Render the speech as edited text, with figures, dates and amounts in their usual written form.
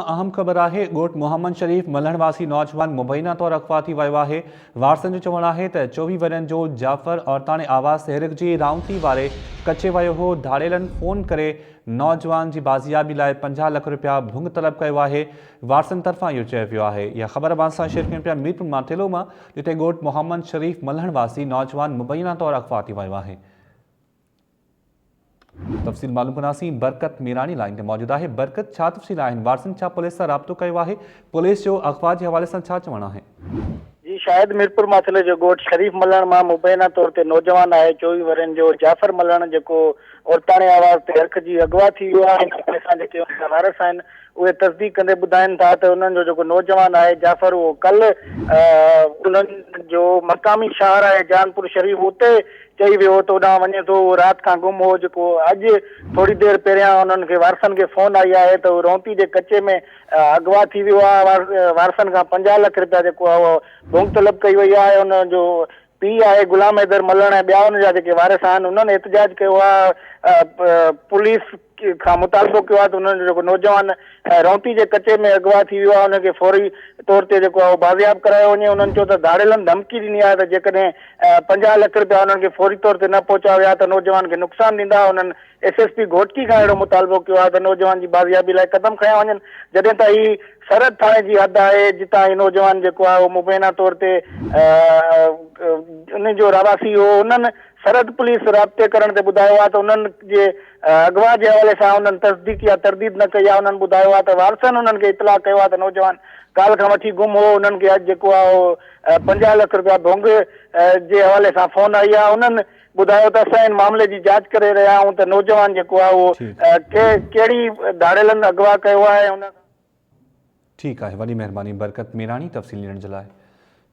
अहम ख़बर है। ॻोठ मोहम्मद शरीफ मलहण वासी नौजवान मुबैना तौर अगवा थी वियो है। वारसनि जो चवणु है त 24 वरनि जो जाफ़र औरताने आवाज़ तहरीक जी राउंती वारे कचे वियो हो। धाड़ेलनि फ़ोन करे नौजवान की बाज़ियाबी लाइ 50 लाख रुपया भुंग तलब किया है। वारसनि तरफ़ां इहो चयो वियो आहे। यह ख़बर असां सां शेयर कयूं पिया मीरपुर माथेलो मां, जिते ॻोठ मोहम्मद शरीफ मलहण वासी नौजवान मुबैना तौर अगवा थी वियो है। तफ़सील मालूम कंदासीं। बरकत मीरानी लाइन ते मौजूद है। बरकत, छा तफ़सील आहिनि? वारसनि छा पुलिस सां राब्तो कयो आहे? पुलिस जो अगवा के हवाले सां छा चवणु आहे? जी, शायद मीरपुर माथले जो ॻोठ शरीफ मलहण मां मुबैना तौर ते नौजवान है 24 वरनि जो जाफ़र मलहण जेको औरताने आवाज़ ते हरख जी अगवा थी वियो आहे। जेके वारस आहिनि उहे तस्दीक कंदे ॿुधाइनि था त उन्हनि जो जेको नौजवान आहे जाफ़र, उहो कल्ह उन्हनि जो मक़ामी शहर आहे जानपुर शरीफ, उते चई वियो त ओॾां वञे थो। उहो राति खां गुम हो। जेको अॼु थोड़ी देरि पहिरियां उन्हनि खे वारसनि खे फ़ोन आई आहे त रोंती जे कचे में अगवा थी वियो आहे। वारसनि खां 50 लाख रुपया जेको आहे उहो भुंग तलब कई वई आहे। उन जो पीउ आहे गुलाम हैदर मलहण ऐं ॿिया उन जा जेके वारिस आहिनि उन्हनि एहतजाज कयो आहे। पुलिस खां मुतालबो कयो आहे त उन्हनि जो जेको नौजवान रोंती जे कचे में अगवा थी वियो आहे उनखे फौरी तौर ते जेको आहे बाज़ियाब करायो वञे। उन्हनि चयो त धाड़ेलनि धमकी ॾिनी आहे त जेकॾहिं 50 लाख रुपया उन्हनि खे फौरी तौर ते न पहुचा विया त नौजवान खे नुक़सान ॾींदा। उन्हनि SSP घोटकी खां अहिड़ो मुतालबो कयो आहे त नौजवान जी बाज़ियाबी लाइ कदम खयां वञनि। जॾहिं त ही सरहद थाणे जी हद आहे जितां ही नौजवान जेको आहे उहो मुबैना तौर ते उन जो रवासी हो। उन्हनि सरहद पुलिस राब्ते करण ते ॿुधायो आहे त उन्हनि जे अगवा जे हवाले सां उन्हनि तस्दीक या तरदीद न कई आहे। उन्हनि ॿुधायो आहे त वारसनि उन्हनि खे इतला कयो आहे त नौजवान काल खां वठी गुम हो। उन्हनि खे अॼु जेको आहे उहो 50 लाख रुपया भुंग जे हवाले सां फ़ोन आई आहे। उन्हनि ॿुधायो त असां हिन मामले जी जांच करे रहिया आहियूं त नौजवान जेको आहे उहो कहिड़ी धाड़ेलनि अगवा कयो आहे। ठीक है, वॾी महिरबानी बरकत मीरानी तफ़सील ॾियण जे लाइ।